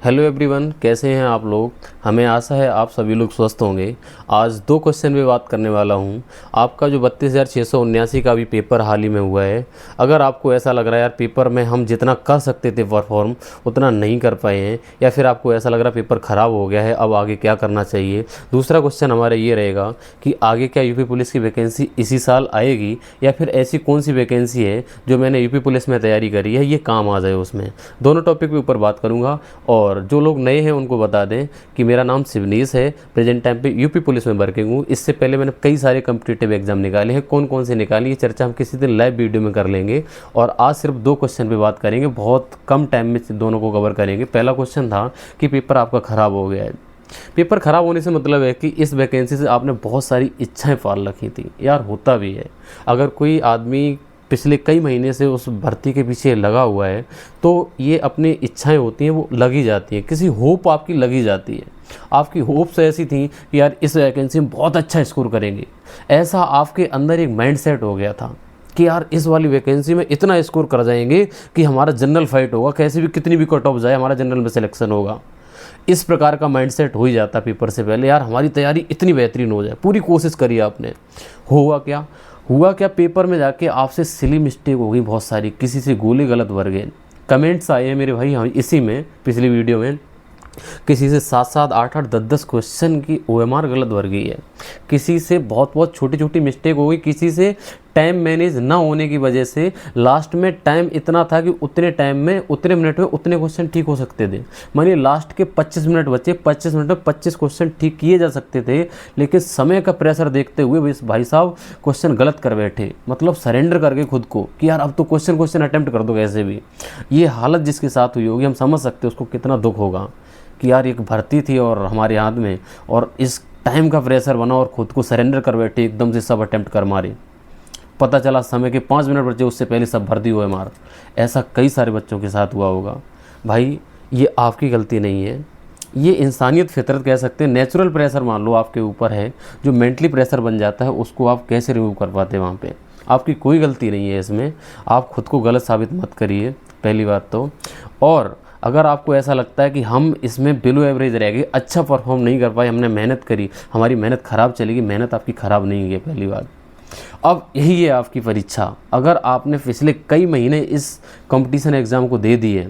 Hello everyone, कैसे हैं आप लोग। हमें आशा है आप सभी लोग स्वस्थ होंगे। आज दो क्वेश्चन पे बात करने वाला हूं। आपका जो 32,679 का भी पेपर हाल ही में हुआ है, अगर आपको ऐसा लग रहा है यार पेपर में हम जितना कर सकते थे परफॉर्म उतना नहीं कर पाए हैं, या फिर आपको ऐसा लग रहा है पेपर ख़राब हो गया है, अब आगे क्या करना चाहिए। दूसरा क्वेश्चन हमारा ये रहेगा कि आगे क्या यूपी पुलिस की वैकेंसी इसी साल आएगी, या फिर ऐसी कौन सी वैकेंसी है जो मैंने यूपी पुलिस में तैयारी करी है ये काम आ जाए उसमें। दोनों टॉपिक के ऊपर बात करूँगा। और जो लोग नए हैं उनको बता दें कि मेरा नाम शिवनीश है, प्रेजेंट टाइम पे यूपी पुलिस में वर्किंग हूँ। इससे पहले मैंने कई सारे कम्पिटिटिव एग्जाम निकाले हैं, कौन कौन से निकाली ये चर्चा हम किसी दिन लाइव वीडियो में कर लेंगे। और आज सिर्फ दो क्वेश्चन पे बात करेंगे, बहुत कम टाइम में दोनों को कवर करेंगे। पहला क्वेश्चन था कि पेपर आपका ख़राब हो गया है। पेपर ख़राब होने से मतलब है कि इस वैकेंसी से आपने बहुत सारी इच्छाएं पाल रखी थी। यार होता भी है, अगर कोई आदमी पिछले कई महीने से उस भर्ती के पीछे लगा हुआ है तो ये अपनी इच्छाएं होती हैं वो लगी जाती हैं, किसी होप आपकी लगी जाती है। आपकी होप्स ऐसी थी कि यार इस वैकेंसी में बहुत अच्छा स्कोर करेंगे, ऐसा आपके अंदर एक माइंड सेट हो गया था कि यार इस वाली वैकेंसी में इतना स्कोर कर जाएंगे कि हमारा जनरल फाइट होगा, कैसे भी कितनी भी कट ऑफ जाए हमारा जनरल में सिलेक्शन होगा। इस प्रकार का माइंडसेट हो ही जाता पेपर से पहले, यार हमारी तैयारी इतनी बेहतरीन हो जाए, पूरी कोशिश करी आपने। हुआ क्या पेपर में जाके आपसे सिली मिस्टेक हो गई बहुत सारी, किसी से गोले गलत भर गए। कमेंट्स आए हैं मेरे भाई, हम इसी में पिछली वीडियो में किसी से 7-7, 8-8, 10-10 क्वेश्चन की ओएमआर गलत भर गई है, किसी से बहुत छोटी छोटी मिस्टेक हो गई, किसी से टाइम मैनेज ना होने की वजह से लास्ट में टाइम इतना था कि उतने टाइम में उतने मिनट में उतने क्वेश्चन ठीक हो सकते थे। मानिए लास्ट के 25 मिनट बचे, 25 मिनट में 25 क्वेश्चन ठीक किए जा सकते थे, लेकिन समय का प्रेशर देखते हुए भाई साहब क्वेश्चन गलत कर बैठे, मतलब सरेंडर करके खुद को कि यार अब तो क्वेश्चन अटैम्प्ट कर दो कैसे भी। ये हालत जिसके साथ हुई होगी हम समझ सकते हैं उसको कितना दुख होगा कि यार एक भर्ती थी और हमारे हाथ में, और इस टाइम का प्रेशर बना और ख़ुद को सरेंडर कर बैठे, एकदम से सब अटैम्प्ट कर मारे। पता चला समय के 5 मिनट बचे उससे पहले सब भर्ती हुए मार। ऐसा कई सारे बच्चों के साथ हुआ होगा। भाई ये आपकी गलती नहीं है, ये इंसानियत फितरत कह सकते हैं, नेचुरल प्रेशर मान लो आपके ऊपर है, जो मेंटली प्रेशर बन जाता है उसको आप कैसे रिमूव कर पाते हैं वहाँ पे। आपकी कोई गलती नहीं है इसमें, आप खुद को गलत साबित मत करिए पहली बात तो। और अगर आपको ऐसा लगता है कि हम इसमें बिलो एवरेज रह गए, अच्छा परफॉर्म नहीं कर पाए, हमने मेहनत करी, हमारी मेहनत ख़राब चलेगी, मेहनत आपकी ख़राब नहीं है पहली बात। अब यही है आपकी परीक्षा। अगर आपने पिछले कई महीने इस कंपटीशन एग्ज़ाम को दे दिए,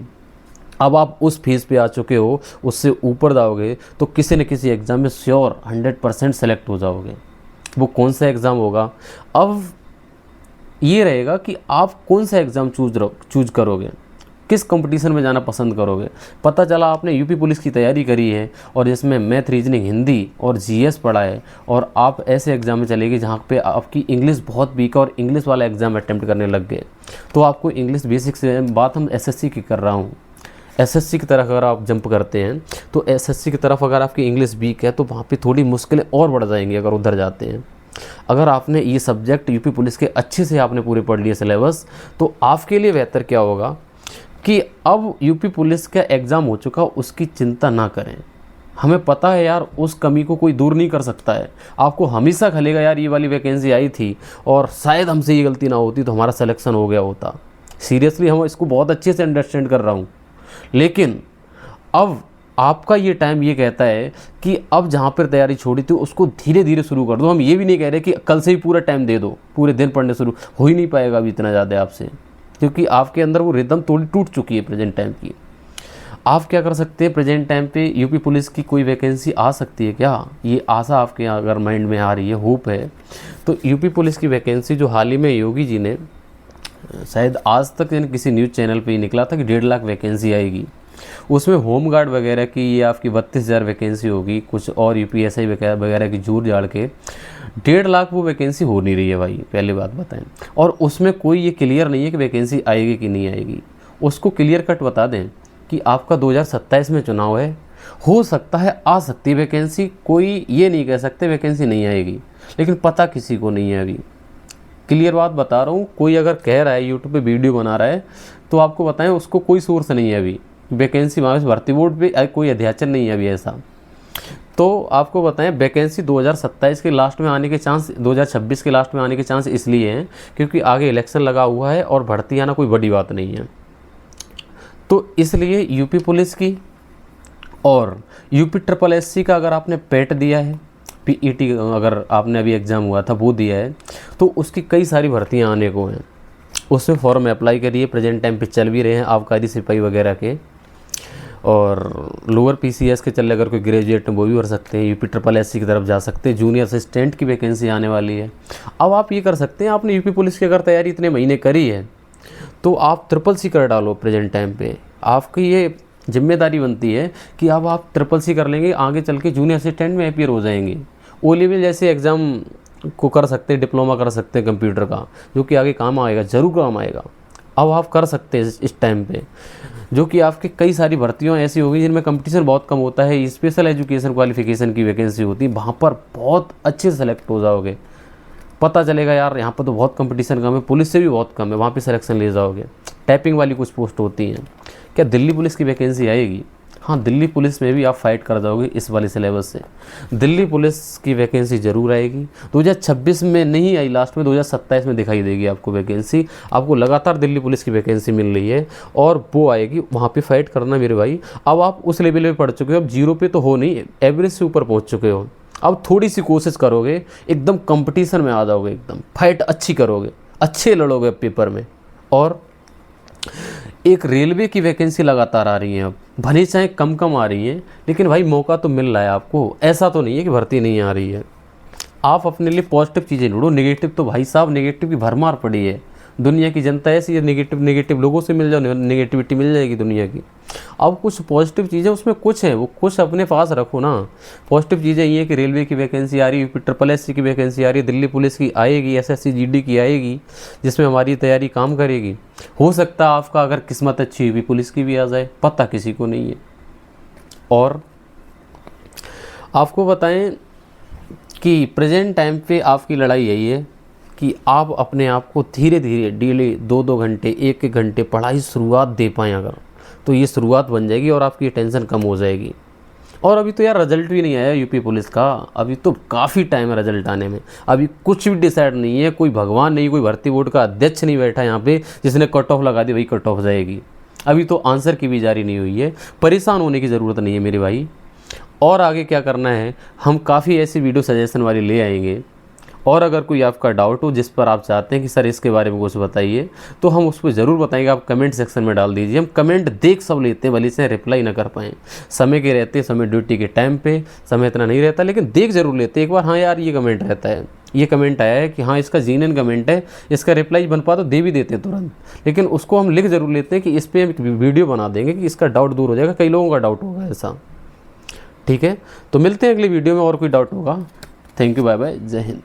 अब आप उस फीस पे आ चुके हो, उससे ऊपर जाओगे तो किसी न किसी एग्ज़ाम में श्योर 100% सेलेक्ट हो जाओगे। वो कौन सा एग्ज़ाम होगा, अब ये रहेगा कि आप कौन सा एग्ज़ाम चूज करोगे, किस कंपटीशन में जाना पसंद करोगे। पता चला आपने यूपी पुलिस की तैयारी करी है और जिसमें मैथ, रीजनिंग, हिंदी और जीएस पढ़ा है, और आप ऐसे एग्ज़ाम में चलेगी जहाँ पे आपकी इंग्लिश बहुत वीक है और इंग्लिश वाला एग्ज़ाम अटैम्प्ट करने लग गए, तो आपको इंग्लिश बेसिक से, बात हम एसएससी की कर रहा हूँ, एसएससी की तरफ अगर आप जंप करते हैं तो एसएससी की तरफ अगर आपकी इंग्लिश वीक है तो वहाँ पर थोड़ी मुश्किलें और बढ़ जाएंगी अगर उधर जाते हैं। अगर आपने ये सब्जेक्ट यूपी पुलिस के अच्छे से आपने पूरे पढ़ लिए सिलेबस, तो आपके लिए बेहतर क्या होगा कि अब यूपी पुलिस का एग्ज़ाम हो चुका, उसकी चिंता ना करें। हमें पता है यार उस कमी को कोई दूर नहीं कर सकता है। आपको हमेशा खलेगा यार ये वाली वैकेंसी आई थी और शायद हमसे ये गलती ना होती तो हमारा सिलेक्शन हो गया होता। सीरियसली हम इसको बहुत अच्छे से अंडरस्टैंड कर रहा हूँ, लेकिन अब आपका ये टाइम ये कहता है कि अब जहाँ पर तैयारी छोड़ी थी उसको धीरे धीरे शुरू कर दो। हम ये भी नहीं कह रहे कि कल से ही पूरा टाइम दे दो, पूरे दिन पढ़ने शुरू हो ही नहीं पाएगा अभी इतना ज़्यादा आपसे, क्योंकि आपके अंदर वो रिदम थोड़ी टूट चुकी है प्रेजेंट टाइम की। आप क्या कर सकते हैं, प्रेजेंट टाइम पे यूपी पुलिस की कोई वैकेंसी आ सकती है क्या, ये आशा आपके अगर माइंड में आ रही है, होप है, तो यूपी पुलिस की वैकेंसी जो हाल ही में योगी जी ने शायद आज तक किसी न्यूज़ चैनल पे ही निकला था कि 1.5 लाख वैकेंसी आएगी, उसमें होम गार्ड वगैरह की ये आपकी 32,000 वैकेंसी होगी, कुछ और यूपीएसआई वगैरह की जूर जाड़ के 1.5 लाख वो वैकेंसी हो नहीं रही है भाई, पहली बात बताएं। और उसमें कोई ये क्लियर नहीं है कि वैकेंसी आएगी कि नहीं आएगी। उसको क्लियर कट बता दें कि आपका 2027 में चुनाव है, हो सकता है आ सकती है वैकेंसी, कोई ये नहीं कह सकते वैकेंसी नहीं आएगी, लेकिन पता किसी को नहीं है अभी। क्लियर बात बता रहा हूँ, कोई अगर कह रहा है यूट्यूब पे वीडियो बना रहा है तो आपको बताएं उसको कोई सोर्स नहीं है अभी, वैकेंसी वहाँ भर्ती बोर्ड पे कोई अध्याचन नहीं है अभी ऐसा। तो आपको बताएं वैकेंसी 2027 के लास्ट में आने के चांस, 2026 के लास्ट में आने के चांस इसलिए हैं क्योंकि आगे इलेक्शन लगा हुआ है और भर्ती आना कोई बड़ी बात नहीं है। तो इसलिए यूपी पुलिस की और UPSSC का अगर आपने पेट दिया है, PET अगर आपने अभी एग्ज़ाम हुआ था वो दिया है, तो उसकी कई सारी भर्तियाँ आने को हैं, उसमें फॉर्म अप्लाई करिए। प्रेजेंट टाइम पे चल भी रहे हैं आबकारी सिपाही वगैरह के, और लोअर PCS के चल अगर कोई ग्रेजुएट वो भी भर सकते हैं। UPSSC की तरफ जा सकते हैं, जूनियर असिस्टेंट की वैकेंसी आने वाली है। अब आप ये कर सकते हैं, आपने यूपी पुलिस की अगर तैयारी इतने महीने करी है तो आप SSC कर डालो। प्रेजेंट टाइम पे आपकी ये जिम्मेदारी बनती है कि अब आप SSC कर लेंगे, आगे चल के जूनियर असिस्टेंट में अपीयर हो जाएंगे। O लेवल जैसे एग्ज़ाम को कर सकते हैं, डिप्लोमा कर सकते हैं कंप्यूटर का, जो कि आगे काम आएगा, ज़रूर काम आएगा। अब आप कर सकते हैं इस टाइम पे, जो कि आपकी कई सारी भर्तियाँ ऐसी होगी जिनमें कंपटीशन बहुत कम होता है। स्पेशल एजुकेशन क्वालिफिकेशन की वैकेंसी होती है, वहाँ पर बहुत अच्छे से सेलेक्ट हो जाओगे। पता चलेगा यार यहाँ पर तो बहुत कंपटीशन कम है, पुलिस से भी बहुत कम है, वहाँ पे सिलेक्शन ले जाओगे। टाइपिंग वाली कुछ पोस्ट होती हैं। क्या दिल्ली पुलिस की वैकेंसी आएगी? हाँ, दिल्ली पुलिस में भी आप फाइट कर जाओगे इस वाले सिलेबस से। दिल्ली पुलिस की वैकेंसी ज़रूर आएगी। 2026 में नहीं आई, लास्ट में 2027 में दिखाई देगी आपको वैकेंसी। आपको लगातार दिल्ली पुलिस की वैकेंसी मिल रही है और वो आएगी, वहाँ पे फाइट करना मेरे भाई। अब आप उस लेवल पे पढ़ चुके हो, अब जीरो पे तो हो नहीं, एवरेज से ऊपर पहुँच चुके हो। अब थोड़ी सी कोशिश करोगे, एकदम कंपटीशन में आ जाओगे, एकदम फाइट अच्छी करोगे, अच्छे लड़ोगे पेपर में। और एक रेलवे की वैकेंसी लगातार आ रही है, अब भले चाहे कम कम आ रही है, लेकिन भाई मौका तो मिल रहा है आपको। ऐसा तो नहीं है कि भर्ती नहीं आ रही है। आप अपने लिए पॉजिटिव चीज़ें ढूंढो, नेगेटिव तो भाई साहब नेगेटिव की भरमार पड़ी है। दुनिया की जनता ऐसी है, नेगेटिव लोगों से मिल जाओ, नेगेटिविटी मिल जाएगी दुनिया की। अब कुछ पॉजिटिव चीज़ें उसमें कुछ हैं, वो कुछ अपने पास रखो ना। पॉजिटिव चीज़ें ये हैं कि रेलवे की वैकेंसी आ रही है, SSC की वैकेंसी आ रही है, दिल्ली पुलिस की आएगी, SSC GD की आएगी, जिसमें हमारी तैयारी काम करेगी। हो सकता है आपका अगर किस्मत अच्छी हुई पुलिस की भी आ जाए, पता किसी को नहीं है। और आपको बताएं कि प्रेजेंट टाइम पे आपकी लड़ाई यही है कि आप अपने आप को धीरे धीरे डेली 2-2 घंटे 1-1 घंटे पढ़ाई शुरुआत दे पाएँ अगर, तो ये शुरुआत बन जाएगी और आपकी टेंशन कम हो जाएगी। और अभी तो यार रिजल्ट भी नहीं आया यूपी पुलिस का, अभी तो काफ़ी टाइम है रिजल्ट आने में। अभी कुछ भी डिसाइड नहीं है, कोई भगवान नहीं, कोई भर्ती बोर्ड का अध्यक्ष नहीं बैठा यहाँ पे जिसने कट ऑफ लगा दी वही कट ऑफ जाएगी। अभी तो आंसर की भी जारी नहीं हुई है। परेशान होने की ज़रूरत नहीं है मेरे भाई। और आगे क्या करना है, हम काफ़ी ऐसी वीडियो सजेशन वाली ले आएंगे। और अगर कोई आपका डाउट हो जिस पर आप चाहते हैं कि सर इसके बारे में कुछ बताइए, तो हम उस पर ज़रूर बताएंगे। आप कमेंट सेक्शन में डाल दीजिए, हम कमेंट देख सब लेते हैं, भले से रिप्लाई ना कर पाएँ। समय के रहते, समय ड्यूटी के टाइम पे समय इतना नहीं रहता, लेकिन देख ज़रूर लेते एक बार। हाँ यार ये कमेंट रहता है, ये कमेंट आया है कि हाँ इसका जीनियन कमेंट है, इसका रिप्लाई बन पा तो दे भी देते हैं तुरंत, लेकिन उसको हम लिख ज़रूर लेते हैं कि इस पर एक वीडियो बना देंगे कि इसका डाउट दूर हो जाएगा। कई लोगों का डाउट होगा ऐसा, ठीक है। तो मिलते हैं अगली वीडियो में, और कोई डाउट होगा। थैंक यू, बाय बाय, जय हिंद।